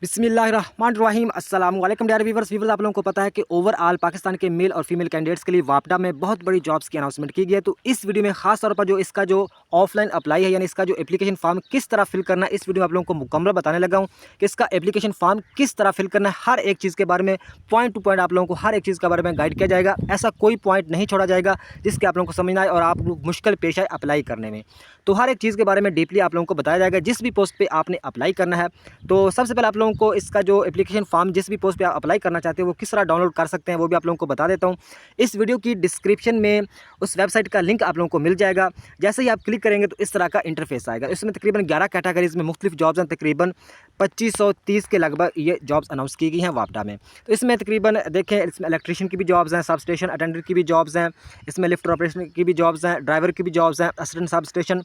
बिस्मिल्लाहिर्रहमानिर्रहीम अस्सलाम वालेकुम डियर व्यूवर्स आप लोगों को पता है कि ओवरऑल पाकिस्तान के मेल और फीमेल कैंडिडेट्स के लिए वापडा में बहुत बड़ी जॉब्स की अनाउंसमेंट की गई है। तो इस वीडियो में खास तौर पर जो इसका जो ऑफलाइन अप्लाई है यानी इसका जो एप्लीकेशन फॉर्म किस तरह फिल करना है, इस वीडियो में आप लोगों को मुकम्मल बताने लगा हूँ कि इसका एप्लीकेशन फॉर्म किस तरह फिल करना है। हर एक चीज़ के बारे में पॉइंट टू पॉइंट आप लोगों को हर एक चीज़ के बारे में गाइड किया जाएगा। ऐसा कोई पॉइंट नहीं छोड़ा जाएगा जिसके आप लोगों को समझना है और आप मुश्किल पेश आए अप्लाई करने में। तो हर एक चीज़ के बारे में डीपली आप लोगों को बताया जाएगा जिस भी पोस्ट पे आपने अप्लाई करना है। तो सबसे पहले आप लोगों को इसका जो एप्लीकेशन फॉर्म जिस भी पोस्ट पे आप अप्लाई करना चाहते हो वो किस तरह डाउनलोड कर सकते हैं वो भी आप लोगों को बता देता हूँ। इस वीडियो की डिस्क्रिप्शन में उस वेबसाइट का लिंक आप लोगों को मिल जाएगा। जैसे ही आप क्लिक करेंगे तो इस तरह का इंटरफेस आएगा। इसमें तकरीबन 11 कैटेगरीज में मुख्तलिफ जॉब्स हैं। तकरीबन 2530 के लगभग ये जॉब्स अनाउंस की गई हैं वापडा में। तो इसमें तकरीबन देखें, इसमें इलेक्ट्रीशियन की भी जॉब्स हैं, सब स्टेशन अटेंडर की भी जॉब्स हैं, इसमें लिफ्ट ऑपरेशन की भी जॉब्स हैं, ड्राइवर की भी जॉब्स हैं, असिस्टेंट सब स्टेशन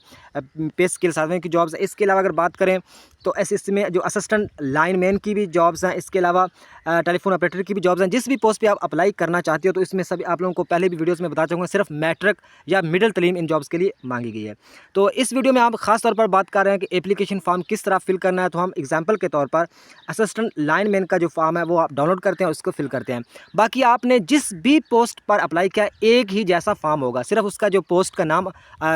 पे स्किल सर्वे की जॉब्स हैं। इसके अलावा अगर बात करें तो इसमें जो असिस्टेंट लाइन मैन की भी जॉब्स हैं, इसके अलावा टेलीफोन ऑपरेटर की भी जॉब्स हैं। जिस भी पोस्ट पे आप अप्लाई करना चाहते हो तो इसमें सभी आप लोगों को पहले भी वीडियोस में बता चुका हूँ, सिर्फ मैट्रिक या मिडिल तलीम इन जॉब्स के लिए मांगी गई है। तो इस वीडियो में आप खास तौर पर बात कर रहे हैं कि एप्लीकेशन फॉर्म किस तरह फिल करना है। तो हम एग्जाम्पल के तौर पर असिस्टेंट लाइन मैन का जो फॉर्म है वो आप डाउनलोड करते हैं, उसको फिल करते हैं। बाकी आपने जिस भी पोस्ट पर अप्लाई किया एक ही जैसा फॉर्म होगा, सिर्फ उसका जो पोस्ट का नाम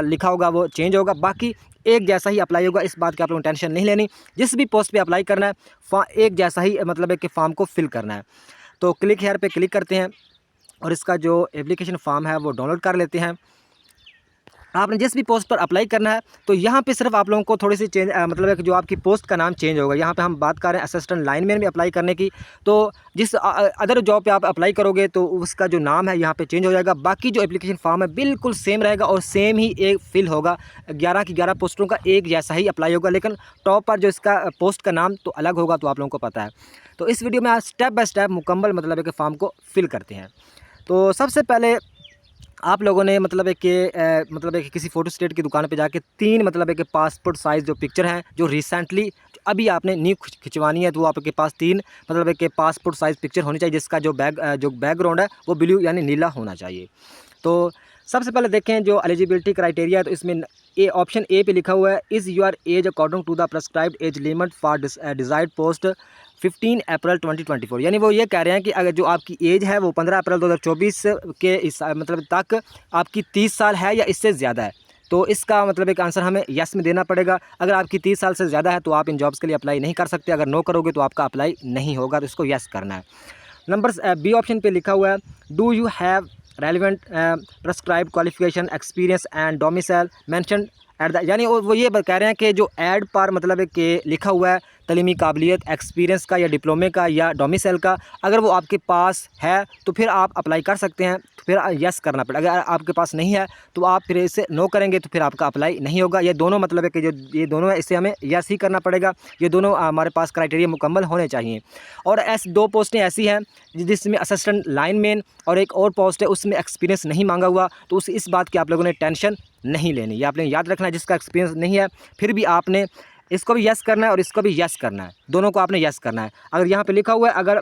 लिखा होगा वो चेंज होगा, बाकी एक जैसा ही अप्लाई होगा। इस बात की आप लोगों को टेंशन नहीं लेनी। जिस भी पोस्ट पे अप्लाई करना है एक जैसा ही मतलब है कि फॉर्म को फिल करना है। तो क्लिक हेयर पे क्लिक करते हैं और इसका जो एप्लीकेशन फॉर्म है वो डाउनलोड कर लेते हैं। आपने जिस भी पोस्ट पर अप्लाई करना है तो यहाँ पे सिर्फ आप लोगों को थोड़ी सी चेंज मतलब है कि जो आपकी पोस्ट का नाम चेंज होगा। यहाँ पे हम बात कर रहे हैं असिस्टेंट लाइनमैन में अप्लाई करने की। तो जिस अदर जॉब पे आप अप्लाई करोगे तो उसका जो नाम है यहाँ पे चेंज हो जाएगा। बाकी जो एप्लीकेशन फॉर्म है बिल्कुल सेम रहेगा और सेम ही एक फिल होगा। 11 की 11 पोस्टों का एक जैसा ही अप्लाई होगा, लेकिन टॉप पर जो इसका पोस्ट का नाम तो अलग होगा, तो आप लोगों को पता है। तो इस वीडियो में आप स्टेप बाय स्टेप मुकम्मल मतलब है कि फॉर्म को फिल करते हैं। तो सबसे पहले आप लोगों ने मतलब है कि किसी फ़ोटो स्टेट की दुकान पे जाके 3 मतलब है कि पासपोर्ट साइज़ जो पिक्चर हैं जो रिसेंटली अभी आपने न्यू खिंचवानी है, तो आपके पास 3 मतलब है कि पासपोर्ट साइज़ पिक्चर होनी चाहिए जिसका जो बैकग्राउंड है वो ब्लू यानी नीला होना चाहिए। तो सबसे पहले देखें जो एलिजिबिलिटी क्राइटेरिया है, तो इसमें ऑप्शन ए पे लिखा हुआ है is your age according to the prescribed age limit for desired post 15 April 2024। यानी वो ये कह रहे हैं कि अगर जो आपकी एज है वो 15 अप्रैल 2024 के इस मतलब तक आपकी 30 साल है या इससे ज़्यादा है। तो इसका मतलब एक आंसर हमें यस में देना पड़ेगा। अगर आपकी 30 साल से ज़्यादा है तो आप इन जॉब्स के लिए अप्लाई नहीं कर सकते। अगर नो करोगे तो आपका अप्लाई नहीं होगा, तो इसको यस करना है। नंबर बी ऑप्शन पे लिखा हुआ है do you have relevant prescribed qualification experience and domicile mention at the, यानी वो ये कह रहे हैं कि जो ऐड पर मतलब है कि लिखा हुआ है तलीमी काबिलियत एक्सपीरियंस का या डिप्लोमे का या डोमिसाइल का, अगर वो आपके पास है तो फिर आप अप्लाई कर सकते हैं, तो फिर यस करना पड़ेगा। अगर आपके पास नहीं है तो आप फिर इसे नो करेंगे तो फिर आपका अप्लाई नहीं होगा। ये दोनों मतलब है कि जो ये दोनों है इसे हमें यस ही करना पड़ेगा। ये दोनों हमारे पास क्राइटेरिया मुकम्मल होने चाहिए। और ऐसी 2 पोस्टें ऐसी हैं जिसमें असिस्टेंट लाइनमैन और एक और पोस्ट है उसमें एक्सपीरियंस नहीं मांगा हुआ, तो इस बात की आप लोगों ने टेंशन नहीं लेनी। ये आपने याद रखना है, जिसका एक्सपीरियंस नहीं है फिर भी आपने इसको भी यस करना है और इसको भी यस करना है, दोनों को आपने यस करना है। अगर यहाँ पे लिखा हुआ है अगर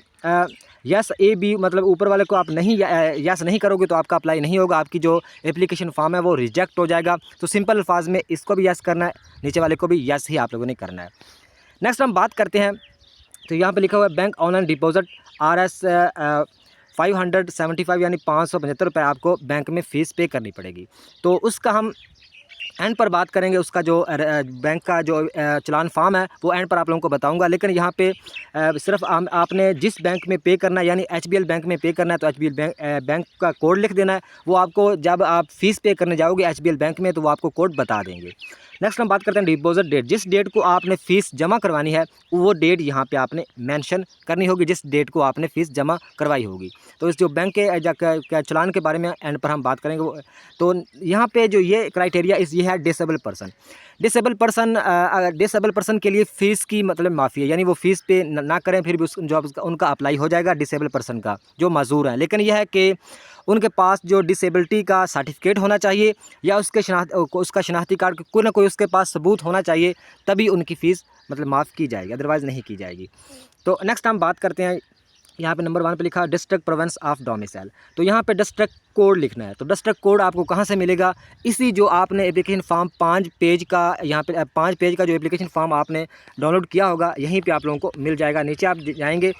यस ए बी मतलब ऊपर वाले को आप नहीं यस नहीं करोगे तो आपका अप्लाई नहीं होगा, आपकी जो एप्लीकेशन फॉर्म है वो रिजेक्ट हो जाएगा। तो सिंपल अल्फाज में इसको भी यस करना है, नीचे वाले को भी यस ही आप लोगों ने करना है। नेक्स्ट हम बात करते हैं, तो यहाँ पे लिखा हुआ है बैंक ऑनलाइन डिपॉजिट RS 575 यानी 575 रुपये आपको बैंक में फ़ीस पे करनी पड़ेगी। तो उसका हम एंड पर बात करेंगे। उसका जो बैंक का जो चलान फॉर्म है वो एंड पर आप लोगों को बताऊंगा। लेकिन यहाँ पे सिर्फ आपने जिस बैंक में पे करना है यानी HBL बैंक में पे करना है तो HBL बैंक का कोड लिख देना है। वो आपको जब आप फ़ीस पे करने जाओगे HBL बैंक में तो वो आपको कोड बता देंगे। नेक्स्ट हम बात करते हैं डिपॉजिट डेट। जिस डेट को आपने फ़ीस जमा करवानी है वो डेट यहाँ पे आपने मेंशन करनी होगी, जिस डेट को आपने फ़ीस जमा करवाई होगी। तो इस जो बैंक के चलान के बारे में एंड पर हम बात करेंगे। तो यहाँ पे जो ये क्राइटेरिया ये है डिसेबल पर्सन। डिसेबल पर्सन के लिए फ़ीस की मतलब माफ़ी है, यानी वो फ़ीस पे ना करें फिर भी उस जॉब उनका अप्लाई हो जाएगा डिसेबल पर्सन का जो मज़दूर हैं। लेकिन यह है कि उनके पास जो डिसेबिलिटी का सर्टिफिकेट होना चाहिए या उसका शनाख्ती कार्ड कोई ना कोई उसके पास सबूत होना चाहिए, तभी उनकी फ़ीस मतलब माफ़ की जाएगी, अदरवाइज़ नहीं की जाएगी। तो नेक्स्ट हम बात करते हैं यहाँ पे नंबर 1 पे लिखा डिस्ट्रिक्ट प्रोविंस ऑफ डोमिसाइल। तो यहाँ पे डिस्ट्रिक्ट कोड लिखना है। तो डिस्ट्रिक्ट कोड आपको कहाँ से मिलेगा? इसी जो आपने एप्लीकेशन फॉर्म 5 पेज का, यहाँ पे 5 पेज का जो एप्लीकेशन फॉर्म आपने डाउनलोड किया होगा, यहीं पे आप लोगों को मिल जाएगा। नीचे आप जाएंगे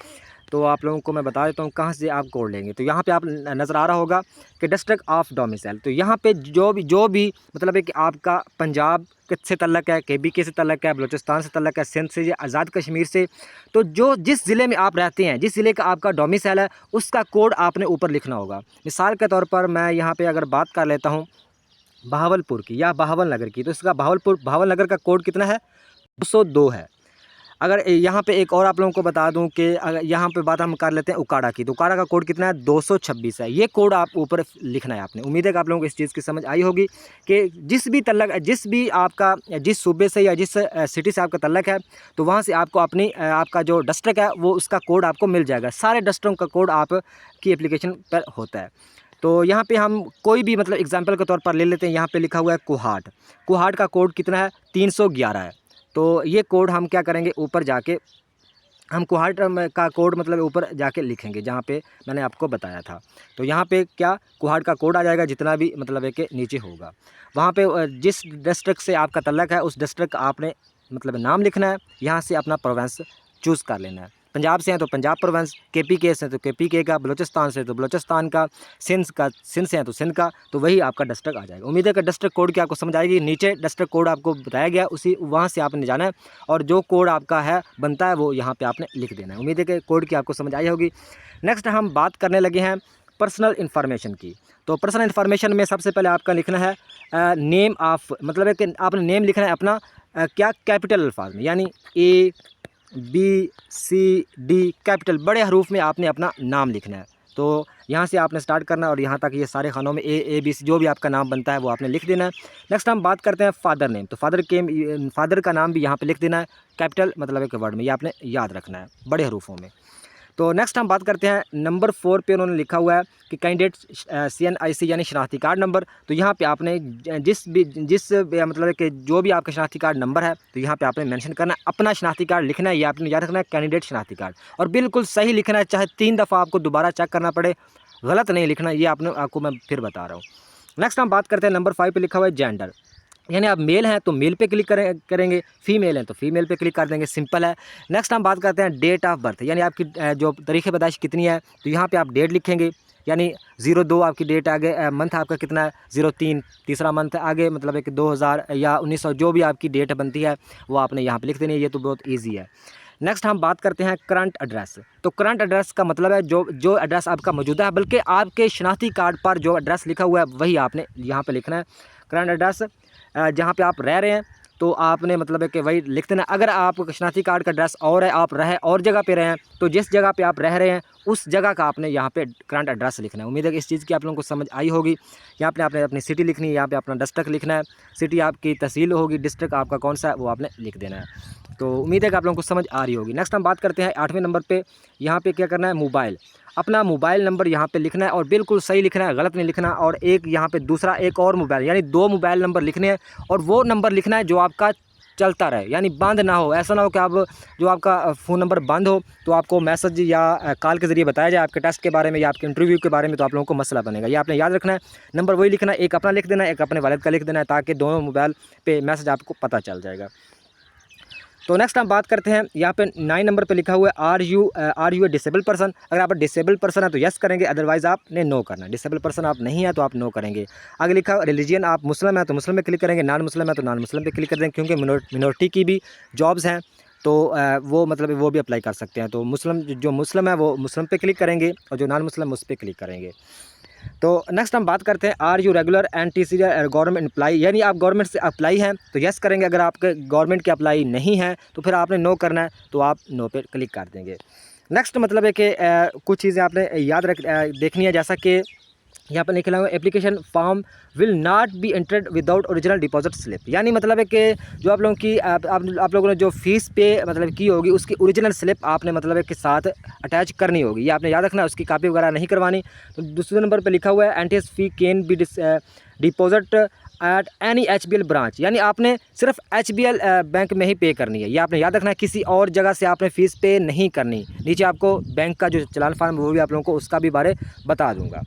तो आप लोगों को मैं बता देता हूँ कहाँ से आप कोड लेंगे। तो यहाँ पे आप नज़र आ रहा होगा कि डिस्ट्रिक्ट ऑफ डोमिसाइल। तो यहाँ पे जो भी मतलब है कि आपका पंजाब से तल्लक है, केबीके से तल्लक है, बलूचिस्तान से तल्लक है, सिंध से या आज़ाद कश्मीर से, तो जो जिस ज़िले में आप रहते हैं, जिस ज़िले का आपका डोमिसाइल है, उसका कोड आपने ऊपर लिखना होगा। मिसाल के तौर पर मैं यहाँ पे अगर बात कर लेता हूँ बहावलपुर की या बहावल नगर की, तो इसका बहावल नगर का कोड कितना है? 202 है। अगर यहाँ पे एक और आप लोगों को बता दूं कि अगर यहाँ पे बात हम कर लेते हैं उकाड़ा की, तो उकाड़ा का कोड कितना है? 226 है। ये कोड आप ऊपर लिखना है आपने। उम्मीद है कि आप लोगों को इस चीज़ की समझ आई होगी कि जिस भी आपका जिस सूबे से या जिस सिटी से आपका तल्लक है, तो वहाँ से आपको अपनी आपका जो डिस्ट्रिक्ट है वो उसका कोड आपको मिल जाएगा। सारे डिस्ट्रिक्ट का कोड आपकी एप्लीकेशन पर होता है। तो यहाँ पे हम कोई भी मतलब एग्जांपल के तौर पर ले लेते हैं। यहाँ पे लिखा हुआ है कोहाट। कोहाट का कोड कितना है? 311 है। तो ये कोड हम क्या करेंगे, ऊपर जाके हम कोहाट का कोड मतलब ऊपर जाके लिखेंगे जहाँ पे मैंने आपको बताया था। तो यहाँ पे क्या कोहाट का कोड आ जाएगा, जितना भी मतलब है कि नीचे होगा वहाँ पे जिस डिस्ट्रिक्ट से आपका तल्लक है उस डिस्ट्रिक्ट का आपने मतलब नाम लिखना है। यहाँ से अपना प्रोविंस चूज़ कर लेना है। पंजाब से हैं तो पंजाब प्रोविंस, केपीके से तो केपीके का, बलूचिस्तान से तो बलूचिस्तान का, सिंध से हैं तो सिंध का, तो वही आपका डिस्ट्रिक्ट आ जाएगा। उम्मीद है कि डिस्ट्रिक्ट कोड की आपको समझ आएगी। नीचे डिस्ट्रिक्ट कोड आपको बताया गया, उसी वहाँ से आपने जाना है और जो कोड आपका है बनता है वो यहाँ पे आपने लिख देना है। उम्मीद है कि कोड की आपको समझ आई होगी। नेक्स्ट हम बात करने लगे हैं पर्सनल इन्फॉर्मेशन की। तो पर्सनल इन्फॉर्मेशन में सबसे पहले आपका लिखना है नेम ऑफ, मतलब है कि आपने नेम लिखना है अपना क्या कैपिटल अल्फाज में, यानी ABCD कैपिटल बड़े हरूफ में आपने अपना नाम लिखना है। तो यहाँ से आपने स्टार्ट करना है और यहाँ तक ये सारे खानों में ABC जो भी आपका नाम बनता है वो आपने लिख देना है। नेक्स्ट हम बात करते हैं फादर नेम। तो फादर का नाम भी यहाँ पे लिख देना है कैपिटल मतलब एक वर्ड में, ये आपने याद रखना है बड़े हरूफों में। तो नेक्स्ट हम बात करते हैं नंबर 4 पे उन्होंने लिखा हुआ है कि कैंडिडेट CNIC यानी शनाख्ती कार्ड नंबर। तो यहाँ पे आपने जिस मतलब कि जो भी आपका शनाख्ती कार्ड नंबर है तो यहाँ पे आपने मेंशन करना है, अपना शनाख्ती कार्ड लिखना है। ये आपने याद रखना है कैंडिडेट शनाख्ती कार्ड, और बिल्कुल सही लिखना है, चाहे 3 दफ़ा आपको दोबारा चेक करना पड़े, गलत नहीं लिखना। ये आपको मैं फिर बता रहा हूँ। नेक्स्ट हम बात करते हैं नंबर 5 पे लिखा हुआ है जेंडर, यानी आप मेल हैं तो मेल पे क्लिक करेंगे, फीमेल हैं तो फीमेल पे क्लिक कर देंगे, सिंपल है। नेक्स्ट हम बात करते हैं डेट ऑफ बर्थ, यानी आपकी जो तारीख़ पैदाइश कितनी है, तो यहाँ पे आप डेट लिखेंगे, यानी 02 आपकी डेट आगे, मंथ आपका कितना है 03, तीसरा मंथ आगे मतलब है कि 2000 या 1900 जो भी आपकी डेट बनती है वो आपने यहाँ पे लिख देनी है। ये तो बहुत ईजी है। नेक्स्ट हम बात करते हैं करंट एड्रेस। तो करंट एड्रेस का मतलब है जो एड्रेस आपका मौजूदा है, बल्कि आपके शनाख्ती कार्ड पर जो एड्रेस लिखा हुआ है वही आपने यहाँ पे लिखना है। करंट एड्रेस जहाँ पे आप रह रहे हैं तो आपने मतलब है कि वही लिख देना। अगर आप शनाख्ती कार्ड का एड्रेस और है, आप रहे और जगह पे रहे हैं, तो जिस जगह पे आप रह रहे हैं उस जगह का आपने यहाँ पे करंट एड्रेस लिखना है। उम्मीद है कि इस चीज़ की आप लोगों को समझ आई होगी। यहाँ पे आपने अपनी सिटी लिखनी है, यहाँ पे अपना डिस्ट्रिक्ट लिखना है, सिटी आपकी तहसील होगी, डिस्ट्रिक्ट आपका कौन सा है वो आपने लिख देना है। तो उम्मीद है कि आप लोगों को समझ आ रही होगी। नेक्स्ट हम बात करते हैं 8वें नंबर पे। यहाँ पे क्या करना है, मोबाइल, अपना मोबाइल नंबर यहाँ पे लिखना है और बिल्कुल सही लिखना है, गलत नहीं लिखना। और एक यहाँ पे दूसरा एक और मोबाइल, यानी 2 मोबाइल नंबर लिखने हैं और वो नंबर लिखना है जो आपका चलता रहे, यानी बंद ना हो। ऐसा ना हो कि आप जो आपका फ़ोन नंबर बंद हो तो आपको मैसेज या कॉल के ज़रिए बताया जाए आपके टेस्ट के बारे में या आपके इंटरव्यू के बारे में, तो आप लोगों को मसला बनेगा। ये आपने याद रखना है, नंबर वही लिखना है, एक अपना लिख देना है, एक अपने वालिद का लिख देना है, ताकि दोनों मोबाइल पे मैसेज आपको पता चल जाएगा। तो नेक्स्ट हम बात करते हैं यहाँ पे 9 नंबर पे लिखा हुआ है are you a disable person. अगर आप डिसेबल पर्सन है तो यस करेंगे, अदरवाइज़ आपने नो करना है। डिसेबल पर्सन आप नहीं है तो आप नो करेंगे। आगे लिखा रिलीजियन, आप मुस्लिम है तो मुस्लिम पे क्लिक करेंगे, नॉन मुस्लिम है तो नॉन मुस्लिम पे क्लिक कर देंगे, क्योंकि मिनोरिटी की भी जॉब्स हैं तो वो मतलब वो भी अप्लाई कर सकते हैं। तो जो मुस्लिम है वो मुस्लिम पे क्लिक करेंगे और जो नॉन मुस्लिम उस पर क्लिक करेंगे। तो नेक्स्ट हम बात करते हैं are you regular NTC government employee, यानी आप गवर्नमेंट से अप्लाई हैं तो यस करेंगे। अगर आपके गवर्नमेंट के अप्लाई नहीं है तो फिर आपने नो करना है, तो आप नो पे क्लिक कर देंगे। नेक्स्ट मतलब है कि कुछ चीज़ें आपने याद देखनी है, जैसा कि यहाँ पर लिखा हुआ application form will not be entered without original deposit slip, यानी मतलब है कि जो आप लोगों की आप लोगों ने जो फीस पे मतलब की होगी उसकी ओरिजिनल स्लिप आपने मतलब है कि साथ अटैच करनी होगी। ये आपने याद रखना है, उसकी कॉपी वगैरह नहीं करवानी। तो दूसरे नंबर पे लिखा हुआ है एंटीस fee can be deposit at any HBL branch, यानी आपने सिर्फ एचबीएल बैंक में ही पे करनी है। ये आपने याद रखना है, किसी और जगह से आपने फ़ीस पे नहीं करनी। नीचे आपको बैंक का जो चालान फार्म वो भी आप लोगों को उसका भी बारे बता दूंगा।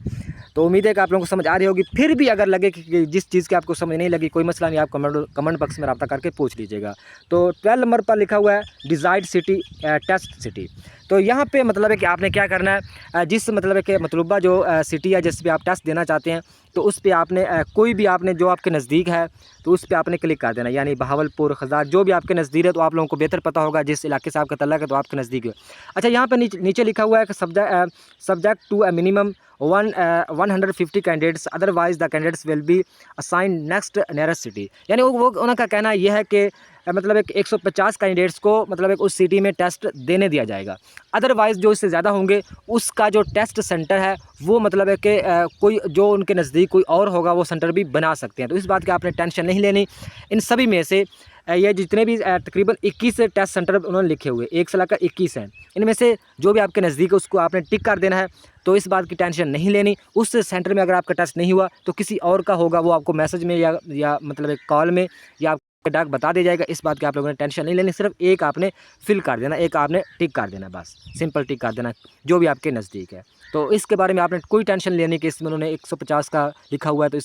तो उम्मीद है कि आप लोगों को समझ आ रही होगी। फिर भी अगर लगे कि जिस चीज़ की आपको समझ नहीं लगी, कोई मसला नहीं, आप कमेंट बॉक्स में रब्ता करके पूछ लीजिएगा। तो 12 नंबर पर लिखा हुआ है डिज़ायर्ड सिटी, टेस्ट सिटी। तो यहाँ पे मतलब है कि आपने क्या करना है, जिस मतलब है कि मतलूबा जो सिटी है जिस पे आप टेस्ट देना चाहते हैं, तो उस पे आपने कोई भी आपने जो आपके नज़दीक है तो उस पे आपने क्लिक कर देना। यानी बहावलपुर, खज़ार, जो भी आपके नज़दीक है, तो आप लोगों को बेहतर पता होगा जिस इलाके से आपका तल्लक है तो आपके नज़दीक है। अच्छा, यहाँ पे नीचे लिखा हुआ है कि subject to a minimum 150 candidates, otherwise the candidates will be assign next nearest city. यानी वो उनका कहना यह है कि मतलब एक 150 कैंडिडेट्स को मतलब एक उस सिटी में टेस्ट देने दिया जाएगा। अदरवाइज़ जो इससे ज़्यादा होंगे उसका जो टेस्ट सेंटर है वो मतलब है कि कोई जो उनके नज़दीक कोई और होगा वो सेंटर भी बना सकते हैं। तो इस बात की आपने टेंशन नहीं लेनी। इन सभी में से ये जितने भी तकरीबन 21 टेस्ट सेंटर उन्होंने लिखे हुए, एक से लेकर 21 हैं, इनमें से जो भी आपके नज़दीक है उसको आपने टिक कर देना है। तो इस बात की टेंशन नहीं लेनी। उस सेंटर में अगर आपका टेस्ट नहीं हुआ तो किसी और का होगा, वो आपको मैसेज में या मतलब एक कॉल में या डाक बता दिया जाएगा। इस बात की आप लोगों ने टेंशन नहीं लेनी। सिर्फ एक आपने फिल कर देना, एक आपने टिक कर देना, बस सिंपल टिक कर देना जो भी आपके नज़दीक है। तो इसके बारे में आपने कोई टेंशन लेने की, इसमें उन्होंने 150 का लिखा हुआ है तो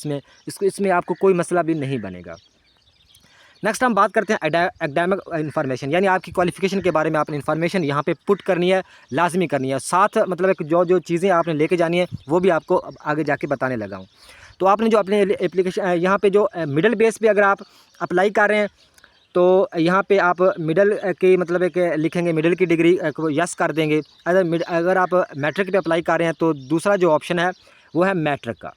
इसमें आपको कोई मसला भी नहीं बनेगा। नेक्स्ट हम बात करते हैं एकेडमिक इन्फॉर्मेशन, यानी आपकी क्वालिफिकेशन के बारे में आपने इन्फॉर्मेशन यहाँ पे पुट करनी है, लाजमी करनी है। साथ मतलब एक जो चीज़ें आपने लेके जानी है वो भी आपको आगे जाके बताने लगा हूँ। तो आपने जो अपने एप्लीकेशन यहाँ पे जो मिडल बेस पे अगर आप अप्लाई कर रहे हैं तो यहाँ पे आप मिडल की मतलब एक लिखेंगे, मिडल की डिग्री को यस कर देंगे। अगर आप मैट्रिक पे अप्लाई कर रहे हैं तो दूसरा जो ऑप्शन है वो है मैट्रिक का।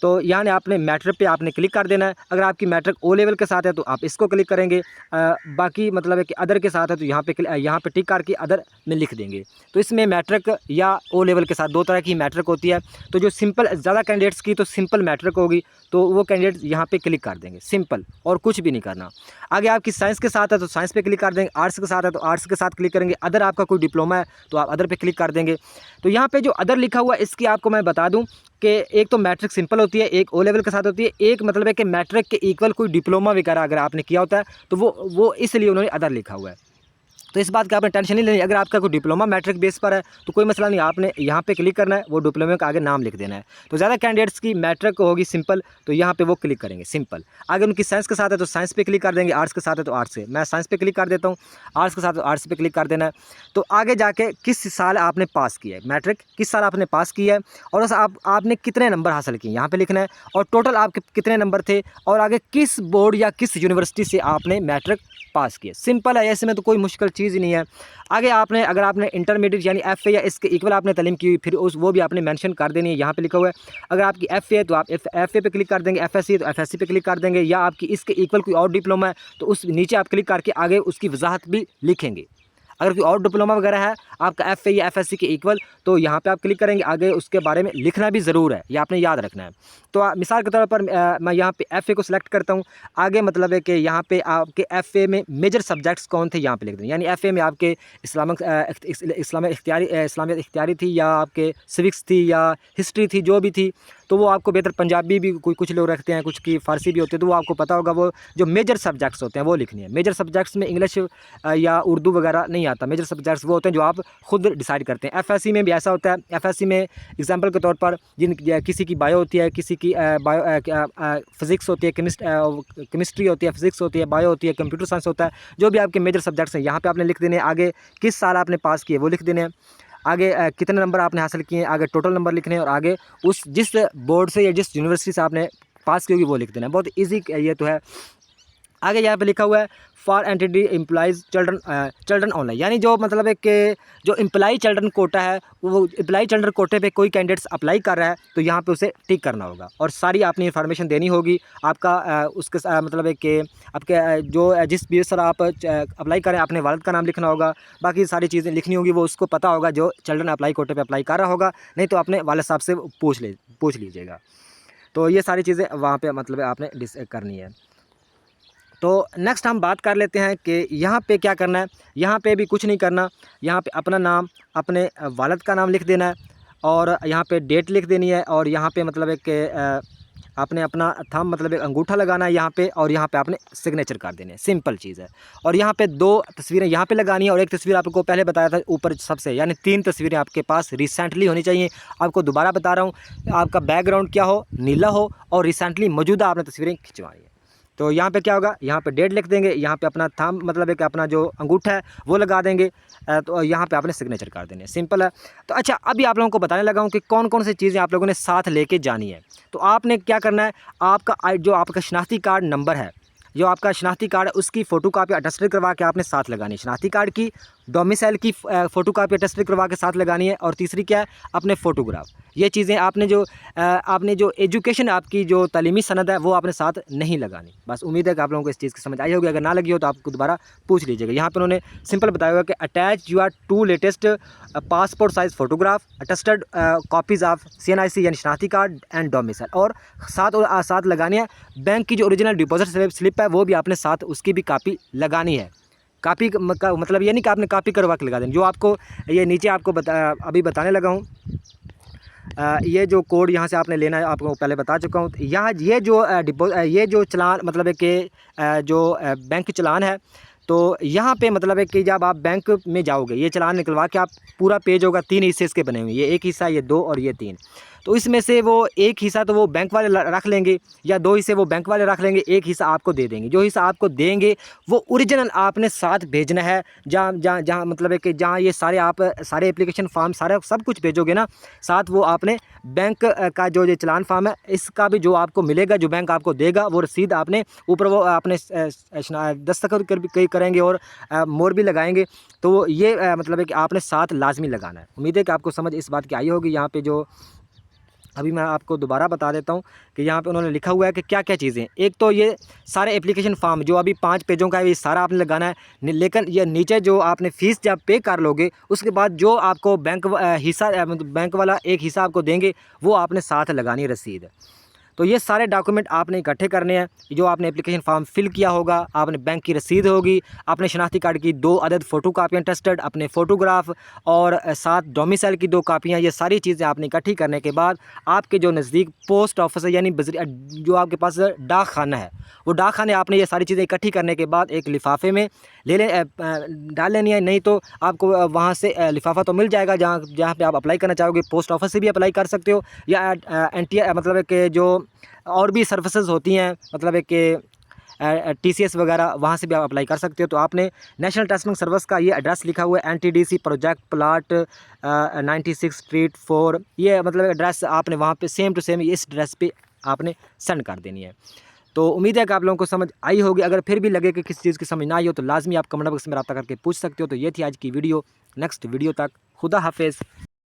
तो यानी आपने मैट्रिक पे आपने क्लिक कर देना है। अगर आपकी मैट्रिक ओ लेवल के साथ है तो आप इसको क्लिक करेंगे। बाकी मतलब है कि अदर के साथ है तो यहाँ पे टिक करके अदर में लिख देंगे। तो इसमें मैट्रिक या ओ लेवल के साथ दो तरह की मैट्रिक होती है। तो जो सिंपल ज़्यादा कैंडिडेट्स की तो सिंपल मैट्रिक होगी, तो वो कैंडिडेट यहाँ पे क्लिक कर देंगे, सिंपल, और कुछ भी नहीं करना। आगे आपकी साइंस के साथ है तो साइंस पे क्लिक कर देंगे, आर्ट्स के साथ है तो आर्ट्स के साथ क्लिक करेंगे, अदर आपका कोई डिप्लोमा है तो आप अदर पे क्लिक कर देंगे। तो यहाँ पे जो अदर लिखा हुआ है इसकी आपको मैं बता दूँ कि एक तो मैट्रिक सिंपल होती है, एक ओ लेवल के साथ होती है, एक मतलब है कि मैट्रिक के इक्वल कोई डिप्लोमा वगैरह अगर आपने किया होता है तो वो इसलिए उन्होंने अदर लिखा हुआ है। तो इस बात की आपने टेंशन नहीं लेनी। अगर आपका कोई डिप्लोमा मैट्रिक बेस पर है तो कोई मसला नहीं, आपने यहाँ पे क्लिक करना है, वो डिप्लोमे का आगे नाम लिख देना है। तो ज़्यादा कैंडिडेट्स की मैट्रिक होगी सिंपल, तो यहाँ पे वो क्लिक करेंगे सिंपल। आगे उनकी साइंस के साथ है तो साइंस पे क्लिक कर देंगे, आर्ट्स के साथ है तो आर्ट्स से, मैं साइंस पे क्लिक कर देता हूँ, आर्ट्स के साथ तो आर्ट्स पे क्लिक कर देना है। तो आगे जाके किस साल आपने पास किया है मैट्रिक, किस साल आपने पास किया है, और आपने कितने नंबर हासिल किए यहाँ पर लिखना है, और टोटल आपके कितने नंबर थे, और आगे किस बोर्ड या किस यूनिवर्सिटी से आपने मैट्रिक पास किया। सिंपल है, ऐसे में तो कोई मुश्किल चीज़ ही नहीं है। आगे आपने अगर आपने इंटरमीडिएट यानी एफए या इसके इक्वल आपने तालीम की, फिर वो भी आपने मेंशन कर देनी है। यहाँ पे लिखा हुआ है अगर आपकी एफए है तो आप एफए पे क्लिक कर देंगे, एफएससी है तो एफएससी पे क्लिक कर देंगे, या आपकी इसके इक्वल कोई और डिप्लोमा है तो उस नीचे आप क्लिक करके आगे उसकी वजाहत भी लिखेंगे। अगर कोई और डिप्लोमा वगैरह है आपका एफए या एफएससी के इक्वल, तो यहाँ पे आप क्लिक करेंगे, आगे उसके बारे में लिखना भी ज़रूर है, ये आपने याद रखना है। तो मिसाल के तौर पर मैं यहाँ पे एफए को सिलेक्ट करता हूँ। आगे मतलब है कि यहाँ पे आपके एफए में मेजर सब्जेक्ट्स कौन थे यहाँ पे लिख दें, यानी एफए में आपके इस्लामियत इख्तियारी थी, या आपके सिविक्स थी, या हिस्ट्री थी, जो भी थी, तो वो आपको बेहतर पंजाबी भी कुछ लोग रखते हैं, कुछ की फ़ारसी भी होती है, तो वो आपको पता होगा। वो जो मेजर सब्जेक्ट्स होते हैं वो लिखनी है। मेजर सब्जेक्ट्स में इंग्लिश या उर्दू वगैरह नहीं आता। मेजर सब्जेक्ट्स वो होते हैं जो आप खुद डिसाइड करते हैं। एफएससी में भी ऐसा होता है। एफएससी में एग्जांपल के तौर पर किसी की बायो होती है, किसी की फिज़िक्स होती है, केमिस्ट्री होती है, फिज़िक्स होती है, बायो होती है, कंप्यूटर साइंस होता है, जो भी आपके मेजर सब्जेक्ट्स हैं यहाँ पे आपने लिख देने हैं। आगे किस साल आपने पास किए वो लिख देने हैं, आगे कितने नंबर आपने हासिल किए, आगे टोटल नंबर लिखने हैं, और आगे जिस बोर्ड से या जिस यूनिवर्सिटी से आपने पास की होगी वो लिख देना है। बहुत ईजी ये तो है। आगे यहाँ पे लिखा हुआ है for entity employees children online, यानी जो मतलब है कि जो एम्प्लॉई चिल्ड्रन कोटा है, वो एम्प्लॉई चिल्ड्रन कोटे पे कोई कैंडिडेट्स अप्लाई कर रहा है तो यहाँ पे उसे टिक करना होगा, और सारी आपने इन्फॉर्मेशन देनी होगी। आपका उसके मतलब है कि आपके जो जिस बेस पर आप अप्लाई करें अपने वालिद का नाम लिखना होगा, बाकी सारी चीज़ें लिखनी होगी, वो उसको पता होगा जो चिल्ड्रन अप्लाई कोटे पर अप्लाई कर रहा होगा, नहीं तो अपने वालिद साहब से पूछ लीजिएगा। तो ये सारी चीज़ें वहाँ पर मतलब आपने करनी है। तो नेक्स्ट हम बात कर लेते हैं कि यहाँ पे क्या करना है। यहाँ पे भी कुछ नहीं करना, यहाँ पे अपना नाम, अपने वालिद का नाम लिख देना है, और यहाँ पे डेट लिख देनी है, और यहाँ पे मतलब है कि आपने अपना थंब मतलब एक अंगूठा लगाना है यहाँ पे, और यहाँ पे आपने सिग्नेचर कर देने हैं, सिंपल चीज़ है। और यहाँ पे 2 तस्वीरें यहाँ पे लगानी है, और एक तस्वीर आपको पहले बताया था ऊपर सबसे, यानी 3 तस्वीरें आपके पास रिसेंटली होनी चाहिए। आपको दोबारा बता रहा हूँ, आपका बैकग्राउंड क्या हो, नीला हो, और रिसेंटली मौजूदा आपने तस्वीरें खिंचवानी है। तो यहाँ पे क्या होगा, यहाँ पे डेट लिख देंगे, यहाँ पे अपना थंब मतलब एक अपना जो अंगूठा है वो लगा देंगे, तो यहाँ पे आपने सिग्नेचर कर देने, सिंपल है। तो अच्छा, अभी आप लोगों को बताने लगा हूँ कि कौन कौन सी चीज़ें आप लोगों ने साथ लेके जानी है। तो आपने क्या करना है, आपका जो आपका शनाख्ती कार्ड नंबर है, जो आपका शनाख्ती कार्ड है, उसकी फ़ोटोकॉपी अटेस्टेड करवा के आपने साथ लगानी है। शनाख्ती कार्ड की, डोमिसाइल की फ़ोटोकॉपी अटेस्टेड करवा के साथ लगानी है। और तीसरी क्या है, अपने फ़ोटोग्राफ। ये चीज़ें आपने जो एजुकेशन आपकी जो तालीमी सनद है वो आपने साथ नहीं लगानी। बस उम्मीद है कि आप लोगों को इस चीज़ की समझ आई होगी। अगर ना लगी हो तो आपको दोबारा पूछ लीजिएगा। यहाँ पर उन्होंने सिंपल बताया हुआ कि attach your 2 latest passport size photograph, attested copies of CNIC यानी शनाख्ती कार्ड एंड डोमिसाइल, और साथ लगानी है बैंक की जो ओरिजिनल डिपॉजिट स्लिप है वो भी आपने साथ उसकी भी कापी लगानी है। कापी का मतलब ये नहीं कि आपने कापी करवा के लगा देनी। जो आपको ये नीचे आपको अभी बताने लगा हूँ, ये जो कोड यहाँ से आपने लेना है, आपको पहले बता चुका हूँ। यहाँ ये जो चालान मतलब है कि जो बैंक चालान है, तो यहाँ पे मतलब है कि जब आप बैंक में जाओगे, ये चालान निकलवा के आप, पूरा पेज होगा 3 हिस्से इसके बने हुए, ये 1 हिस्सा, ये 2 और ये 3। तो इसमें से वो 1 हिस्सा तो वो बैंक वाले रख लेंगे, या 2 हिस्से वो बैंक वाले रख लेंगे, 1 हिस्सा आपको दे देंगे। जो हिस्सा आपको देंगे वो ओरिजिनल आपने साथ भेजना है। जहाँ मतलब है कि जहाँ ये सारे एप्लीकेशन फॉर्म सारा सब कुछ भेजोगे ना, साथ वो आपने बैंक का जो ये चालान फॉर्म है, इसका भी जो आपको मिलेगा, जो बैंक आपको देगा, वो रसीद आपने ऊपर वो आपने दस्तखत करेंगे और मोहर भी लगाएंगे। तो ये मतलब है कि आपने साथ लाजमी लगाना है। उम्मीद है कि आपको समझ इस बात की आई होगी। यहाँ पे जो अभी मैं आपको दोबारा बता देता हूँ कि यहाँ पे उन्होंने लिखा हुआ है कि क्या-क्या चीज़ें। एक तो ये सारे एप्लीकेशन फॉर्म जो अभी 5 पेजों का है, ये सारा आपने लगाना है। लेकिन ये नीचे जो आपने फ़ीस जब पे कर लोगे, उसके बाद जो आपको बैंक वाला एक हिस्सा आपको देंगे, वो आपने साथ लगानी है रसीद। तो ये सारे डॉक्यूमेंट आपने इकट्ठे करने हैं। जो आपने एप्लीकेशन फॉर्म फिल किया होगा, आपने बैंक की रसीद होगी, आपने शनाख्ती कार्ड की 2 अदद फ़ोटो कापियाँ टेस्टेड, अपने फ़ोटोग्राफ, और साथ डोमिसाइल की 2 कापियाँ, ये सारी चीज़ें आपने इकट्ठी करने के बाद आपके जो नज़दीक पोस्ट ऑफिस है, यानी जो आपके पास डाक खाना है, वो डाक खाने आपने ये सारी चीज़ें इकट्ठी करने के बाद एक लिफाफे में डाल लेनी है। नहीं तो आपको वहाँ से लिफाफा तो मिल जाएगा जहाँ पे आप अप्लाई करना चाहोगे। पोस्ट ऑफिस से भी अप्लाई कर सकते हो, या NTI मतलब है कि जो और भी सर्विसेज होती हैं, मतलब है कि TCS वगैरह, वहाँ से भी आप अप्लाई कर सकते हो। तो आपने नेशनल टेस्टिंग सर्विस का ये एड्रेस लिखा हुआ है, NTDC प्रोजेक्ट प्लाट 96 स्ट्रीट 4, ये मतलब एड्रेस आपने वहाँ पे सेम टू सेम इस एड्रेस पे आपने सेंड कर देनी है। तो उम्मीद है कि आप लोगों को समझ आई होगी। अगर फिर भी लगे कि किसी चीज़ की समझ ना आई हो तो लाजमी आप कमेंट बॉक्स में रब्ता करके पूछ सकते हो। तो ये थी आज की वीडियो। नेक्स्ट वीडियो तक खुदा हाफिज़।